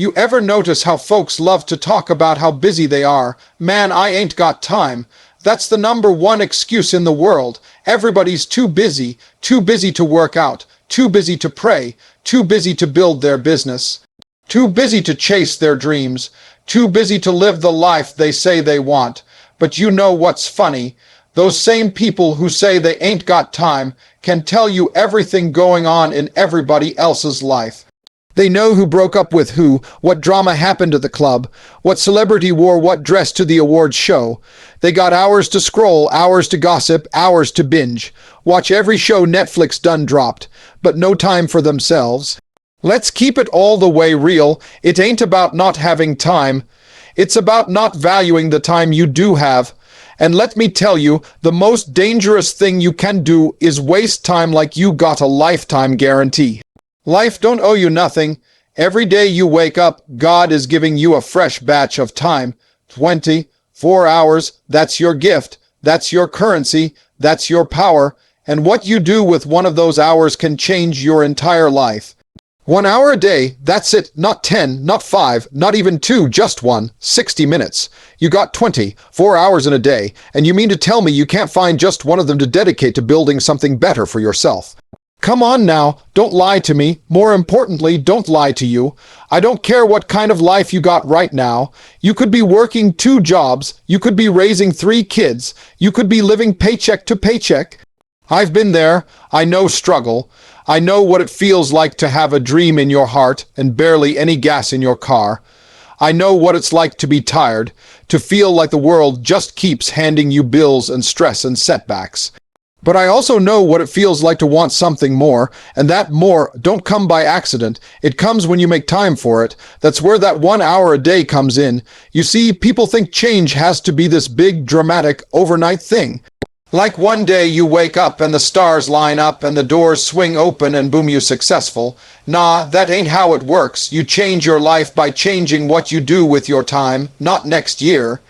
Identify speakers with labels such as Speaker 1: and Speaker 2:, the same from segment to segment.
Speaker 1: You ever notice how folks love to talk about how busy they are? Man, I ain't got time. That's the number one excuse in the world. Everybody's too busy to work out, too busy to pray, too busy to build their business, too busy to chase their dreams, too busy to live the life they say they want. But you know what's funny? Those same people who say they ain't got time can tell you everything going on in everybody else's life. They know who broke up with who, what drama happened at the club, what celebrity wore what dress to the awards show. They got hours to scroll, hours to gossip, hours to binge. Watch every show Netflix done dropped, but no time for themselves. Let's keep it all the way real. It ain't about not having time. It's about not valuing the time you do have. And let me tell you, the most dangerous thing you can do is waste time like you got a lifetime guarantee. Life don't owe you nothing. Every day you wake up, God is giving you a fresh batch of time. 24 hours, that's your gift. That's your currency. That's your power. And what you do with one of those hours can change your entire life. 1 hour a day, that's it. Not 10, not 5, not even 2, just 1. 60 minutes. You got 24 hours in a day, and you mean to tell me you can't find just one of them to dedicate to building something better for yourself? Come on now, don't lie to me. More importantly, don't lie to you. I don't care what kind of life you got right now. You could be working 2 jobs. You could be raising 3 kids. You could be living paycheck to paycheck. I've been there. I know struggle. I know what it feels like to have a dream in your heart and barely any gas in your car. I know what it's like to be tired, to feel like the world just keeps handing you bills and stress and setbacks. But I also know what it feels like to want something more, and that more don't come by accident. It comes when you make time for it. That's where that 1 hour a day comes in. You see, people think change has to be this big, dramatic, overnight thing. Like one day you wake up and the stars line up and the doors swing open and boom, you're successful. Nah, that ain't how it works. You change your life by changing what you do with your time, not next year.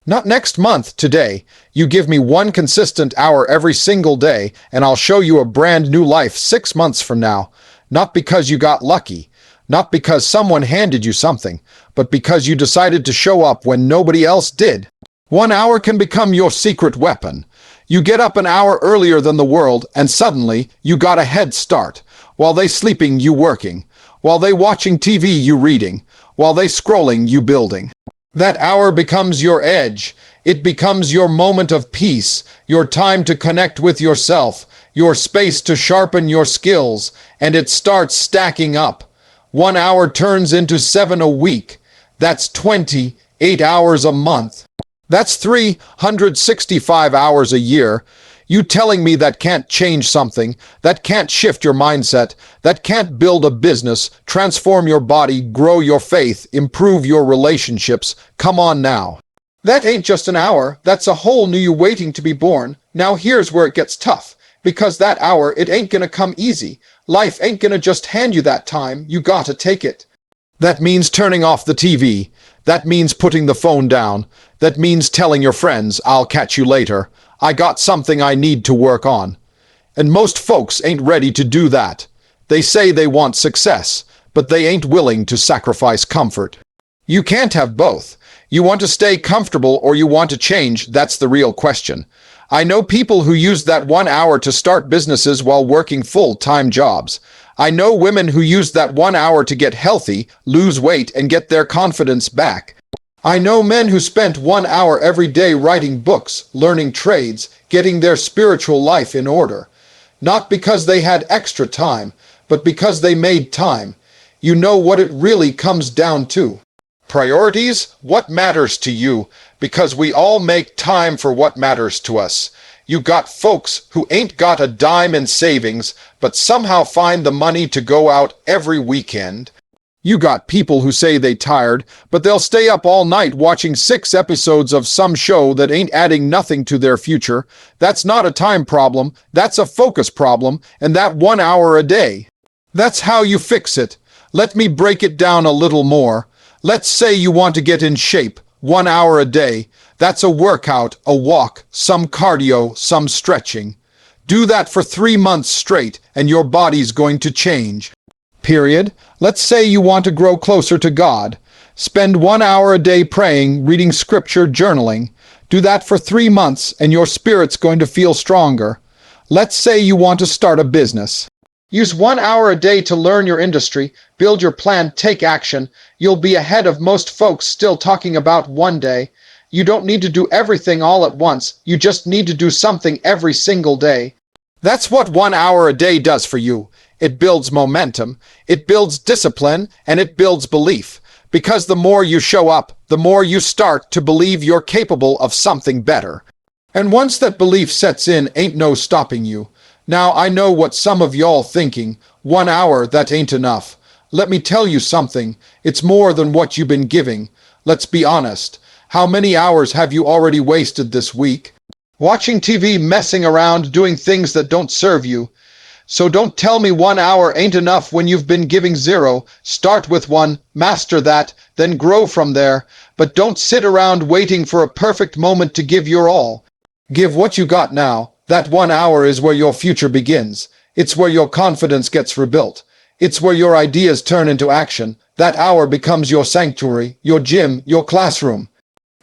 Speaker 1: Not next month, today. You give me 1 consistent hour every single day, and I'll show you a brand new life 6 months from now. Not because you got lucky, not because someone handed you something, but because you decided to show up when nobody else did. 1 hour can become your secret weapon. You get up an hour earlier than the world, and suddenly you got a head start. While they sleeping, you working. While they watching TV, you reading. While they scrolling, you building. That hour becomes your edge. It becomes your moment of peace, your time to connect with yourself, your space to sharpen your skills, and it starts stacking up. 1 hour turns into 7 a week. That's 28 hours a month. That's 365 hours a year. You telling me that can't change something, that can't shift your mindset, that can't build a business, transform your body, grow your faith, improve your relationships. Come on now. That ain't just an hour. That's a whole new you waiting to be born. Now here's where it gets tough. Because that hour, it ain't gonna come easy. Life ain't gonna just hand you that time. You gotta take it. That means turning off the TV. That means putting the phone down. That means telling your friends, I'll catch you later. I got something I need to work on. And most folks ain't ready to do that. They say they want success, but they ain't willing to sacrifice comfort. You can't have both. You want to stay comfortable or you want to change, that's the real question. I know people who use that 1 hour to start businesses while working full-time jobs. I know women who use that 1 hour to get healthy, lose weight, and get their confidence back. I know men who spent 1 hour every day writing books, learning trades, getting their spiritual life in order. Not because they had extra time, but because they made time. You know what it really comes down to. Priorities? What matters to you? Because we all make time for what matters to us. You got folks who ain't got a dime in savings, but somehow find the money to go out every weekend. You got people who say they tired, but they'll stay up all night watching 6 episodes of some show that ain't adding nothing to their future. That's not a time problem, that's a focus problem, and that 1 hour a day. That's how you fix it. Let me break it down a little more. Let's say you want to get in shape, 1 hour a day. That's a workout, a walk, some cardio, some stretching. Do that for 3 months straight, and your body's going to change. Period. Let's say you want to grow closer to God. Spend 1 hour a day praying, reading scripture, journaling. Do that for 3 months and your spirit's going to feel stronger. Let's say you want to start a business. Use 1 hour a day to learn your industry, build your plan, take action. You'll be ahead of most folks still talking about one day. You don't need to do everything all at once. You just need to do something every single day. That's what 1 hour a day does for you. It builds momentum, it builds discipline, and it builds belief. Because the more you show up, the more you start to believe you're capable of something better. And once that belief sets in, ain't no stopping you. Now, I know what some of y'all thinking. 1 hour, that ain't enough. Let me tell you something. It's more than what you've been giving. Let's be honest. How many hours have you already wasted this week? Watching TV, messing around, doing things that don't serve you. So don't tell me 1 hour ain't enough when you've been giving 0. Start with 1, master that, then grow from there. But don't sit around waiting for a perfect moment to give your all. Give what you got now. That 1 hour is where your future begins. It's where your confidence gets rebuilt. It's where your ideas turn into action. That hour becomes your sanctuary, your gym, your classroom.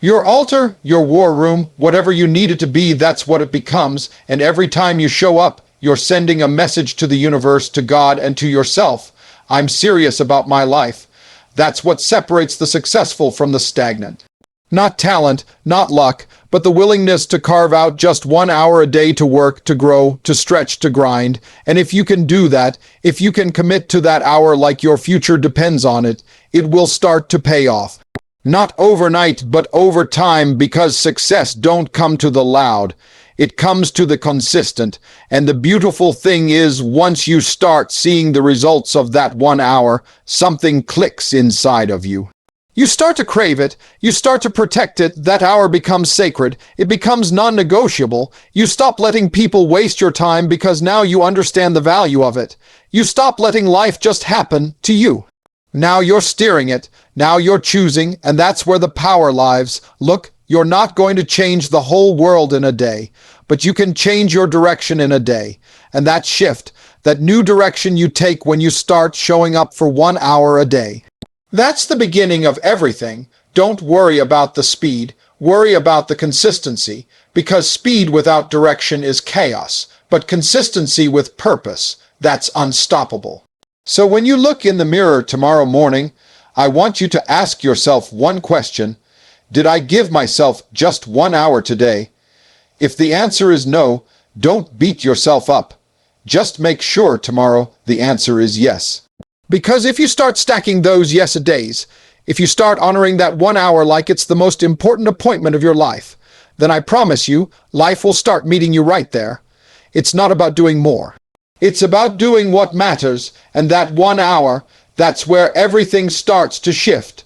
Speaker 1: Your altar, your war room, whatever you need it to be, that's what it becomes. And every time you show up, you're sending a message to the universe, to God, and to yourself. I'm serious about my life. That's what separates the successful from the stagnant. Not talent, not luck, but the willingness to carve out just 1 hour a day to work, to grow, to stretch, to grind. And if you can do that, if you can commit to that hour like your future depends on it, it will start to pay off. Not overnight, but over time, because success don't come to the loud. It comes to the consistent. And the beautiful thing is, once you start seeing the results of that 1 hour, something clicks inside of you. You start to crave it. You start to protect it. That hour becomes sacred. It becomes non-negotiable. You stop letting people waste your time because now you understand the value of it. You stop letting life just happen to you. Now you're steering it. Now you're choosing, and that's where the power lies. Look, you're not going to change the whole world in a day, but you can change your direction in a day. And that shift, that new direction you take when you start showing up for 1 hour a day. That's the beginning of everything. Don't worry about the speed. Worry about the consistency, because speed without direction is chaos, but consistency with purpose, that's unstoppable. So when you look in the mirror tomorrow morning, I want you to ask yourself one question. Did I give myself just 1 hour today? If the answer is no, don't beat yourself up. Just make sure tomorrow the answer is yes. Because if you start stacking those yes-a-days, if you start honoring that 1 hour like it's the most important appointment of your life, then I promise you, life will start meeting you right there. It's not about doing more. It's about doing what matters, and that 1 hour, that's where everything starts to shift.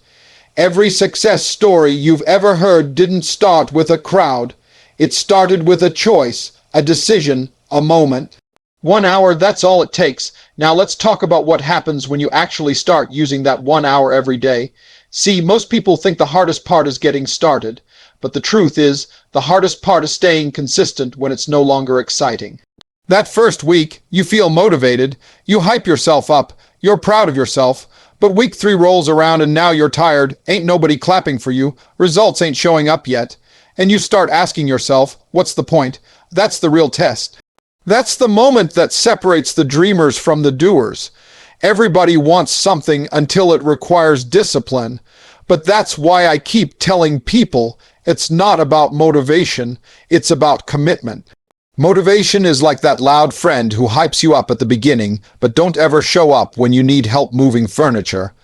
Speaker 1: Every success story you've ever heard didn't start with a crowd. It started with a choice, a decision, a moment. 1 hour, that's all it takes. Now let's talk about what happens when you actually start using that 1 hour every day. See, most people think the hardest part is getting started, but the truth is, the hardest part is staying consistent when it's no longer exciting. That first week, you feel motivated, you hype yourself up, you're proud of yourself, but week 3 rolls around and now you're tired, ain't nobody clapping for you, results ain't showing up yet, and you start asking yourself, what's the point? That's the real test. That's the moment that separates the dreamers from the doers. Everybody wants something until it requires discipline. But that's why I keep telling people it's not about motivation, it's about commitment. Motivation is like that loud friend who hypes you up at the beginning, but don't ever show up when you need help moving furniture.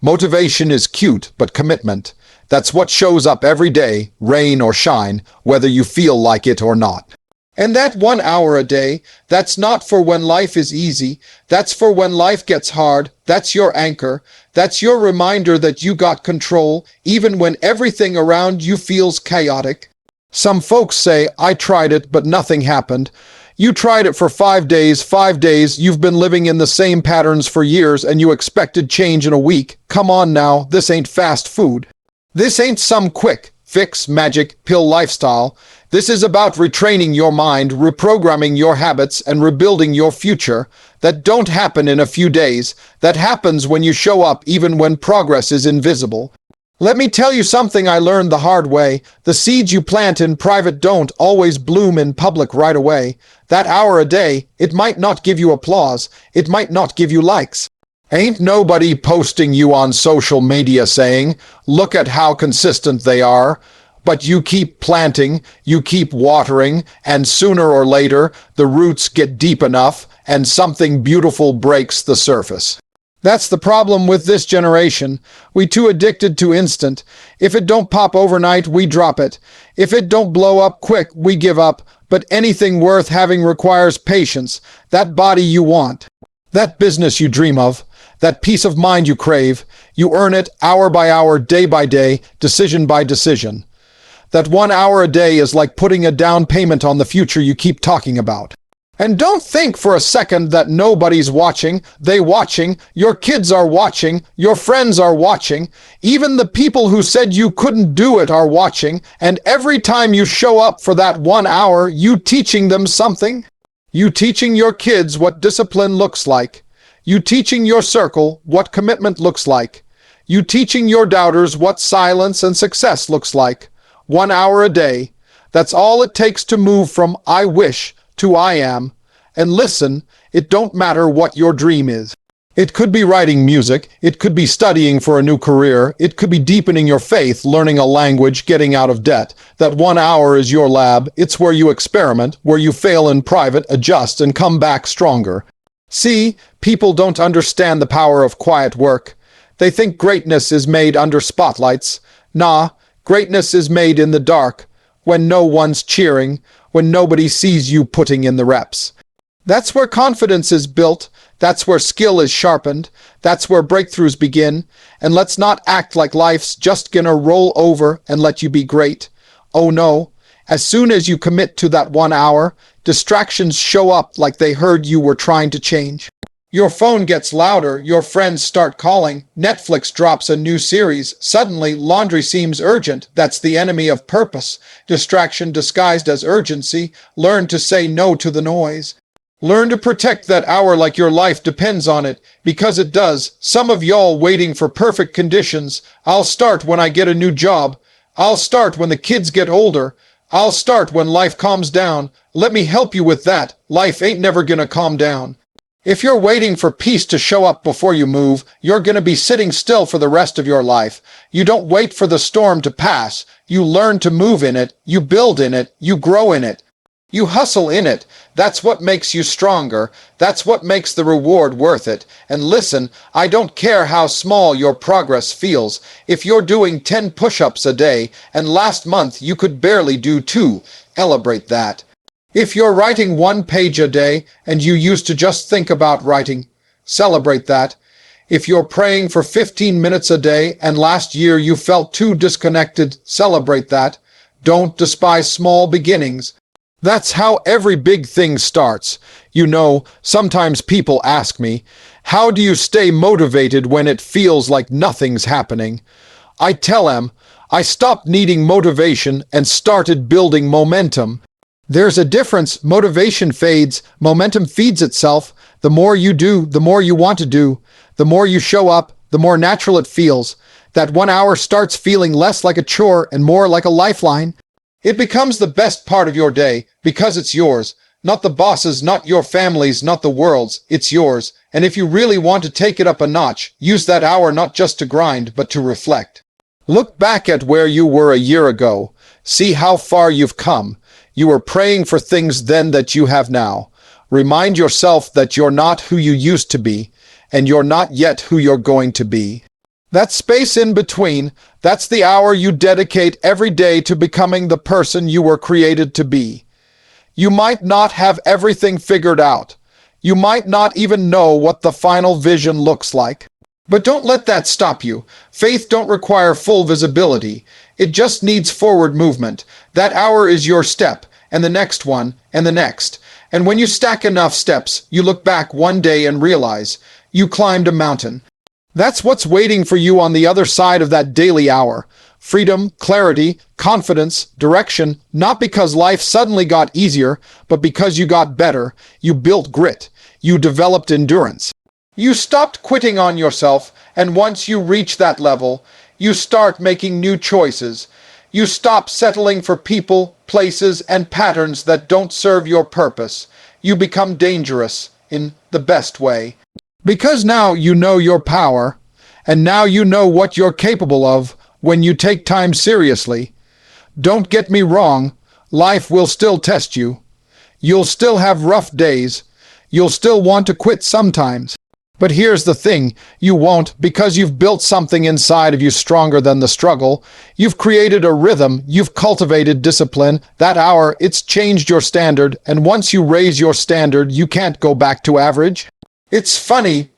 Speaker 1: Motivation is cute, but commitment, that's what shows up every day, rain or shine, whether you feel like it or not. And that 1 hour a day, that's not for when life is easy. That's for when life gets hard. That's your anchor. That's your reminder that you got control, even when everything around you feels chaotic. Some folks say, I tried it, but nothing happened. You tried it for 5 days, 5 days, you've been living in the same patterns for years, and you expected change in a week. Come on now, this ain't fast food. This ain't some quick, fix, magic, pill lifestyle. This is about retraining your mind, reprogramming your habits, and rebuilding your future. That don't happen in a few days. That happens when you show up even when progress is invisible. Let me tell you something I learned the hard way. The seeds you plant in private don't always bloom in public right away. That hour a day, it might not give you applause. It might not give you likes. Ain't nobody posting you on social media saying, "Look at how consistent they are." But you keep planting, you keep watering, and sooner or later, the roots get deep enough and something beautiful breaks the surface. That's the problem with this generation. We too addicted to instant. If it don't pop overnight, we drop it. If it don't blow up quick, we give up. But anything worth having requires patience. That body you want. That business you dream of. That peace of mind you crave. You earn it hour by hour, day by day, decision by decision. That 1 hour a day is like putting a down payment on the future you keep talking about. And don't think for a second that nobody's watching. They watching. Your kids are watching. Your friends are watching. Even the people who said you couldn't do it are watching. And every time you show up for that 1 hour, you teaching them something. You teaching your kids what discipline looks like. You teaching your circle what commitment looks like. You teaching your doubters what silence and success looks like. 1 hour a day. That's all it takes to move from I wish to I am. And listen, it don't matter what your dream is. It could be writing music, it could be studying for a new career, it could be deepening your faith, learning a language, getting out of debt. That 1 hour is your lab. It's where you experiment, where you fail in private, adjust, and come back stronger. See, people don't understand the power of quiet work. They think greatness is made under spotlights. Nah, greatness is made in the dark, when no one's cheering, when nobody sees you putting in the reps. That's where confidence is built. That's where skill is sharpened. That's where breakthroughs begin. And let's not act like life's just gonna roll over and let you be great. Oh no. As soon as you commit to that 1 hour, distractions show up like they heard you were trying to change. Your phone gets louder, your friends start calling, Netflix drops a new series, suddenly laundry seems urgent. That's the enemy of purpose. Distraction disguised as urgency. Learn to say no to the noise. Learn to protect that hour like your life depends on it, because it does. Some of y'all waiting for perfect conditions. I'll start when I get a new job. I'll start when the kids get older. I'll start when life calms down. Let me help you with that. Life ain't never gonna calm down. If you're waiting for peace to show up before you move, you're gonna be sitting still for the rest of your life. You don't wait for the storm to pass. You learn to move in it. You build in it. You grow in it. You hustle in it. That's what makes you stronger. That's what makes the reward worth it. And listen, I don't care how small your progress feels. If you're doing 10 push-ups a day, and last month you could barely do 2, celebrate that. If you're writing 1 page a day, and you used to just think about writing, celebrate that. If you're praying for 15 minutes a day, and last year you felt too disconnected, celebrate that. Don't despise small beginnings. That's how every big thing starts. You know, sometimes people ask me, how do you stay motivated when it feels like nothing's happening? I tell them, I stopped needing motivation and started building momentum. There's a difference. Motivation fades. Momentum feeds itself. The more you do, the more you want to do. The more you show up, the more natural it feels. That 1 hour starts feeling less like a chore and more like a lifeline. It becomes the best part of your day because it's yours. Not the boss's, not your family's, not the world's. It's yours. And if you really want to take it up a notch, use that hour not just to grind, but to reflect. Look back at where you were a year ago. See how far you've come. You were praying for things then that you have now. Remind yourself that you're not who you used to be, and you're not yet who you're going to be. That space in between, that's the hour you dedicate every day to becoming the person you were created to be. You might not have everything figured out. You might not even know what the final vision looks like. But don't let that stop you. Faith don't require full visibility. It just needs forward movement. That hour is your step, and the next one, and the next. And when you stack enough steps, you look back one day and realize you climbed a mountain. That's what's waiting for you on the other side of that daily hour. freedom, clarity, confidence, direction, not because life suddenly got easier, but because you got better. You built grit. You developed endurance. You stopped quitting on yourself, and once you reach that level, you start making new choices. You stop settling for people, places, and patterns that don't serve your purpose. You become dangerous in the best way. Because now you know your power, and now you know what you're capable of when you take time seriously. Don't get me wrong, life will still test you. You'll still have rough days. You'll still want to quit sometimes. But here's the thing, you won't, because you've built something inside of you stronger than the struggle. You've created a rhythm, you've cultivated discipline. That hour, it's changed your standard, and once you raise your standard, you can't go back to average. It's funny,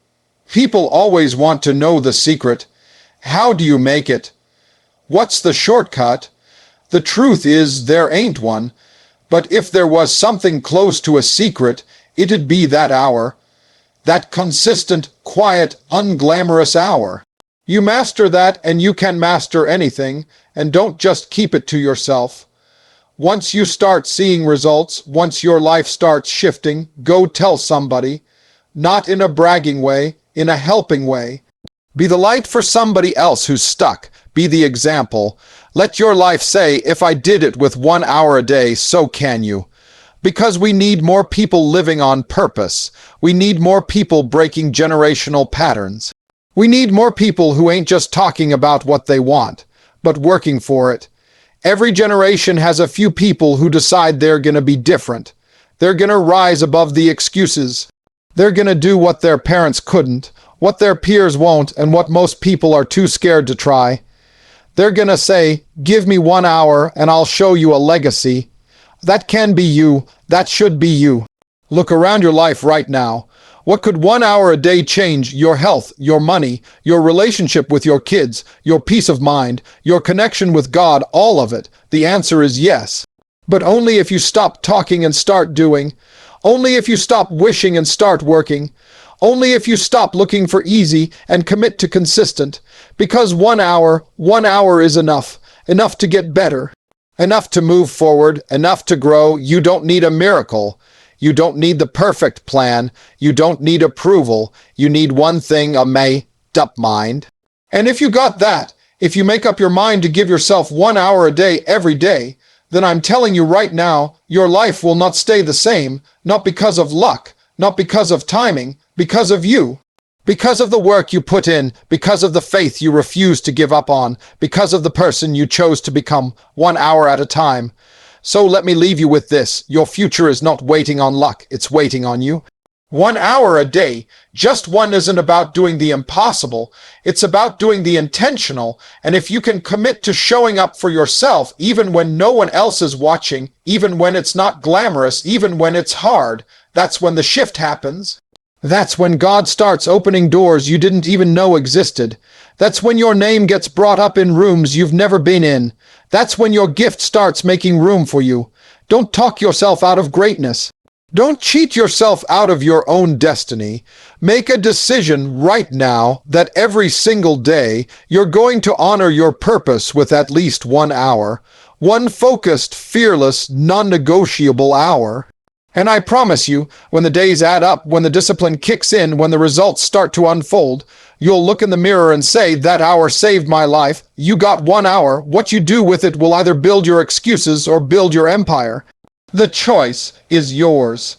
Speaker 1: people always want to know the secret. How do you make it? What's the shortcut? The truth is, there ain't one. But if there was something close to a secret, it'd be that hour. That consistent, quiet, unglamorous hour. You master that and you can master anything, and don't just keep it to yourself. Once you start seeing results, once your life starts shifting, go tell somebody. Not in a bragging way, in a helping way. Be the light for somebody else who's stuck. Be the example. Let your life say, if I did it with 1 hour a day, so can you. Because we need more people living on purpose. We need more people breaking generational patterns. We need more people who ain't just talking about what they want, but working for it. Every generation has a few people who decide they're gonna be different. They're gonna rise above the excuses. They're gonna do what their parents couldn't, what their peers won't, and what most people are too scared to try. They're gonna say, give me 1 hour and I'll show you a legacy. That can be you. That should be you. Look around your life right now. What could 1 hour a day change? Your health, your money, your relationship with your kids, your peace of mind, your connection with God, all of it. The answer is yes. But only if you stop talking and start doing. Only if you stop wishing and start working. Only if you stop looking for easy and commit to consistent. Because 1 hour is enough. Enough to get better. Enough to move forward, enough to grow. You don't need a miracle. You don't need the perfect plan. You don't need approval. You need one thing, a made-up mind. And if you got that, if you make up your mind to give yourself 1 hour a day every day, then I'm telling you right now, your life will not stay the same, not because of luck, not because of timing, because of you. Because of the work you put in, because of the faith you refuse to give up on, because of the person you chose to become 1 hour at a time. So let me leave you with this. Your future is not waiting on luck, it's waiting on you. 1 hour a day, just one, isn't about doing the impossible. It's about doing the intentional. And if you can commit to showing up for yourself, even when no one else is watching, even when it's not glamorous, even when it's hard, that's when the shift happens. That's when God starts opening doors you didn't even know existed. That's when your name gets brought up in rooms you've never been in. That's when your gift starts making room for you. Don't talk yourself out of greatness. Don't cheat yourself out of your own destiny. Make a decision right now that every single day you're going to honor your purpose with at least 1 hour. One focused, fearless, non-negotiable hour. And I promise you, when the days add up, when the discipline kicks in, when the results start to unfold, you'll look in the mirror and say, that hour saved my life. You got 1 hour. What you do with it will either build your excuses or build your empire. The choice is yours.